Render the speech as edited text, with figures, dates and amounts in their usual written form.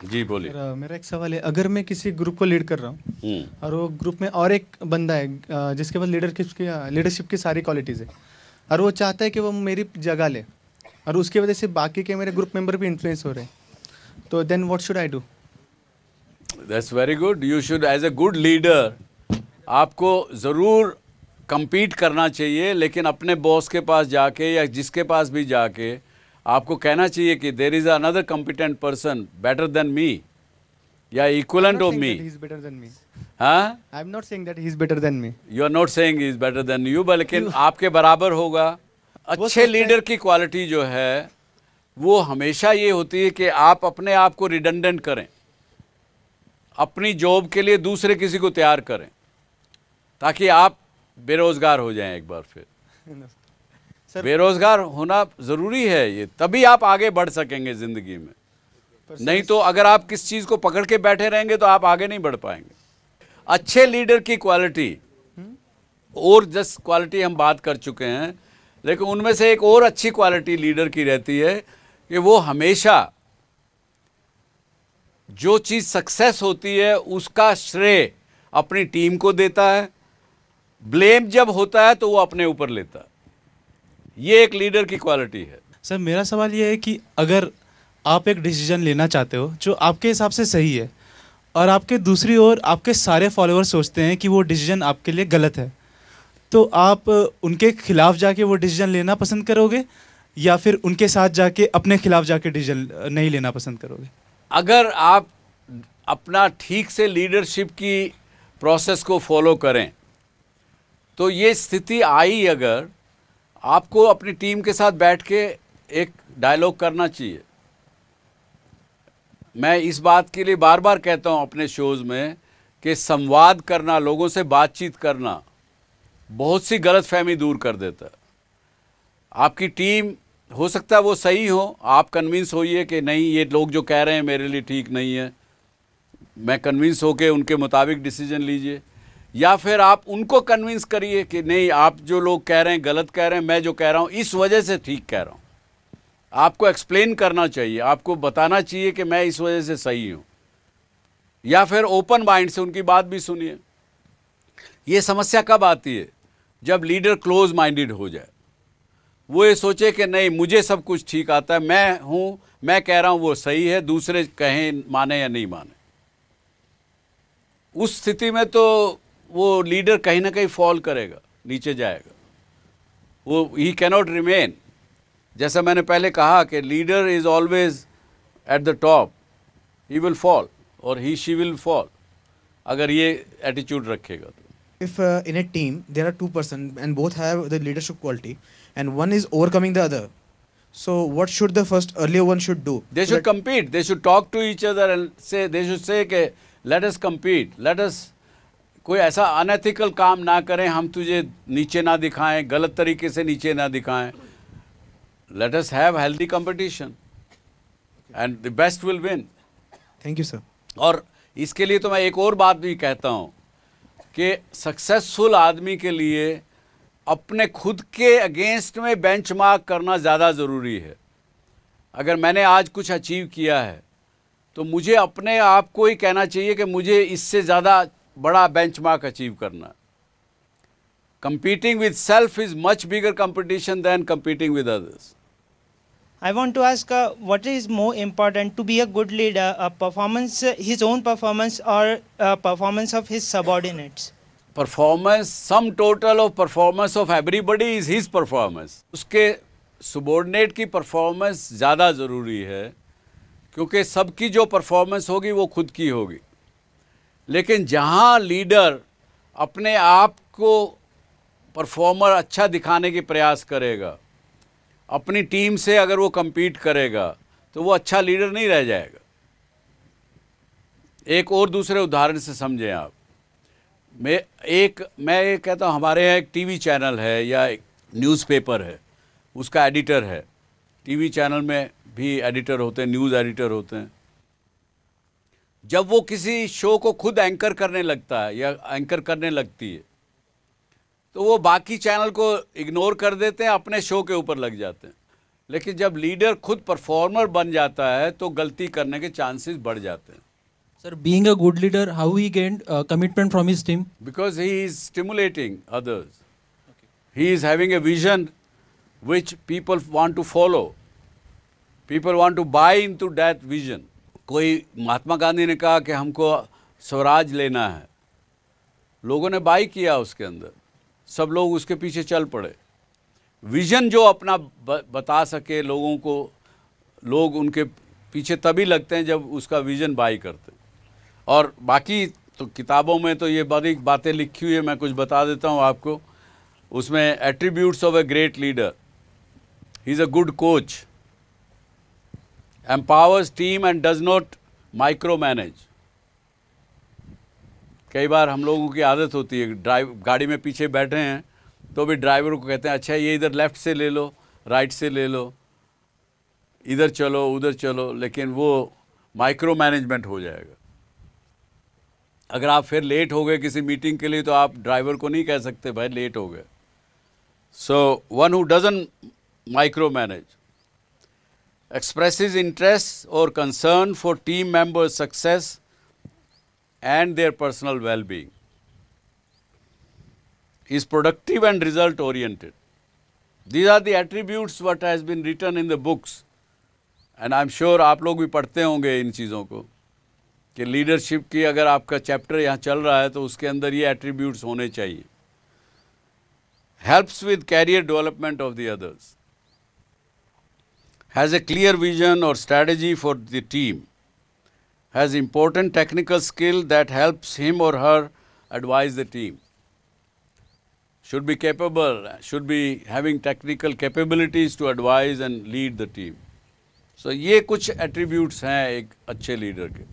जी बोलिए। मेरा एक सवाल है, अगर मैं किसी ग्रुप को लीड कर रहा हूँ और वो ग्रुप में और एक बंदा है जिसके पास लीडरशिप की सारी क्वालिटीज़ है और वो चाहता है कि वो मेरी जगह ले और उसकी वजह से बाकी के मेरे ग्रुप मेंबर भी इन्फ्लुएंस हो रहे हैं, तो then what should I do? That's very good. You should as a good leader, आपको ज़रूर compete करना चाहिए, लेकिन अपने बॉस के पास जाके या जिसके पास भी जाके आपको कहना चाहिए कि there is another competent person better than me या इक्वलेंट ऑफ मी। हाँ, I am not saying that he is better than me. You are not saying he is better than you, बल्कि आपके बराबर होगा। अच्छे लीडर की quality जो है वो हमेशा ये होती है कि आप अपने आप को रिडंडेंट करें, अपनी जॉब के लिए दूसरे किसी को तैयार करें ताकि आप बेरोजगार हो जाएं एक बार फिर। बेरोजगार होना ज़रूरी है, ये तभी आप आगे बढ़ सकेंगे ज़िंदगी में। नहीं तो अगर आप किस चीज़ को पकड़ के बैठे रहेंगे तो आप आगे नहीं बढ़ पाएंगे। अच्छे लीडर की क्वालिटी और जस्ट क्वालिटी हम बात कर चुके हैं, लेकिन उनमें से एक और अच्छी क्वालिटी लीडर की रहती है कि वो हमेशा जो चीज़ सक्सेस होती है उसका श्रेय अपनी टीम को देता है, ब्लेम जब होता है तो वो अपने ऊपर लेता है। ये एक लीडर की क्वालिटी है। सर मेरा सवाल ये है कि अगर आप एक डिसीजन लेना चाहते हो जो आपके हिसाब से सही है और आपके दूसरी ओर आपके सारे फॉलोअर्स सोचते हैं कि वो डिसीजन आपके लिए गलत है, तो आप उनके खिलाफ जाके वो डिसीजन लेना पसंद करोगे या फिर उनके साथ जाके अपने खिलाफ जाके डिसीजन नहीं लेना पसंद करोगे? अगर आप अपना ठीक से लीडरशिप की प्रोसेस को फॉलो करें तो ये स्थिति आई, अगर आपको अपनी टीम के साथ बैठ के एक डायलॉग करना चाहिए। मैं इस बात के लिए बार बार कहता हूँ अपने शोज़ में कि संवाद करना, लोगों से बातचीत करना बहुत सी गलतफहमी दूर कर देता है। आपकी टीम हो सकता है वो सही हो, आप कन्विंस होइए कि नहीं ये लोग जो कह रहे हैं मेरे लिए ठीक नहीं है, मैं कन्विंस होके उनके मुताबिक डिसीजन लीजिए, या फिर आप उनको कन्विंस करिए कि नहीं आप जो लोग कह रहे हैं गलत कह रहे हैं, मैं जो कह रहा हूँ इस वजह से ठीक कह रहा हूँ। आपको एक्सप्लेन करना चाहिए, आपको बताना चाहिए कि मैं इस वजह से सही हूँ, या फिर ओपन माइंड से उनकी बात भी सुनिए। ये समस्या कब आती है? जब लीडर क्लोज माइंडेड हो जाए, वो ये सोचे कि नहीं मुझे सब कुछ ठीक आता है, मैं हूँ, मैं कह रहा हूँ वो सही है, दूसरे कहें माने या नहीं माने। उस स्थिति में तो वो लीडर कहीं ना कहीं फॉल करेगा, नीचे जाएगा, वो ही कैनॉट रिमेन। जैसा मैंने पहले कहा कि leader is always at the top, he will fall और ही शी विल फॉल, अगर ये एटीट्यूड रखेगा तो। If in a team there are two persons and both have the leadership quality and one is overcoming the other, so what should the earlier one should do? They should compete, they should talk to each other and say, they should say कि let us compete, let us, कोई ऐसा unethical काम ना करें, हम तुझे नीचे ना दिखाएं, गलत तरीके से नीचे ना दिखाएं। Let us have healthy competition and the best will win. Thank you sir. और इसके लिए तो मैं एक और बात भी कहता हूँ कि सक्सेसफुल आदमी के लिए अपने खुद के अगेंस्ट में बेंचमार्क करना ज़्यादा ज़रूरी है। अगर मैंने आज कुछ अचीव किया है तो मुझे अपने आप को ही कहना चाहिए कि मुझे इससे ज़्यादा बड़ा बेंचमार्क अचीव करना। Competing with self is much bigger competition than competing with others. I want to ask what is more important to be a good leader, performance, his own performance or performance of his subordinates? Performance, sum total of performance of everybody is his performance. उसके subordinate की performance ज़्यादा ज़रूरी है क्योंकि सबकी जो performance होगी वो खुद की होगी। लेकिन जहाँ लीडर अपने आप को परफॉर्मर अच्छा दिखाने की प्रयास करेगा, अपनी टीम से अगर वो compete करेगा तो वो अच्छा लीडर नहीं रह जाएगा। एक और दूसरे उदाहरण से समझें आप। मैं ये कहता हूँ, हमारे यहाँ एक टीवी चैनल है या एक न्यूज़पेपर है, उसका एडिटर है। टीवी चैनल में भी एडिटर होते हैं, न्यूज़ एडिटर होते हैं। जब वो किसी शो को खुद एंकर करने लगता है या एंकर करने लगती है तो वो बाकी चैनल को इग्नोर कर देते हैं, अपने शो के ऊपर लग जाते हैं। लेकिन जब लीडर खुद परफॉर्मर बन जाता है तो गलती करने के चांसेस बढ़ जाते हैं. Sir, being a good leader, how he gained commitment from his team? Because he is stimulating others. He is having a vision which people want to follow. People want to buy into that vision. कोई महात्मा गांधी ने कहा कि हमको स्वराज लेना है, लोगों ने by किया उसके अंदर, सब लोग उसके पीछे चल पड़े. विजन जो अपना बता सके लोगों को, लोग उनके पीछे तभी लगते हैं जब उसका विजन बाई करते. और बाकी तो किताबों में तो ये बड़ी बातें लिखी हुई है, मैं कुछ बता देता हूँ आपको. उसमें attributes of a great leader, he is a good coach, empowers team and does not micromanage. कई बार हम लोगों की आदत होती है, गाड़ी में पीछे बैठे हैं तो भी ड्राइवर को कहते हैं अच्छा ये इधर लेफ़्ट से ले लो, राइट से ले लो, इधर चलो उधर चलो, लेकिन वो माइक्रो मैनेजमेंट हो जाएगा. अगर आप फिर लेट हो गए किसी मीटिंग के लिए तो आप ड्राइवर को नहीं कह सकते भाई लेट हो गए. So one who doesn't micro manage expresses interest or concern for team members' success and their personal well-being, is productive and result-oriented. These are the attributes what has been written in the books, and I'm sure आप लोग भी पढ़ते होंगे इन चीज़ों को कि leadership की अगर आपका चैप्टर यहाँ चल रहा है तो उसके अंदर ये एट्रीब्यूट्स होने चाहिए. Helps with career development of the others. Has a clear vision or strategy for the team, has important technical skill that helps him or her advise the team, should be capable, should be having technical capabilities to advise and lead the team. So ये कुछ attributes हैं एक अच्छे leader के.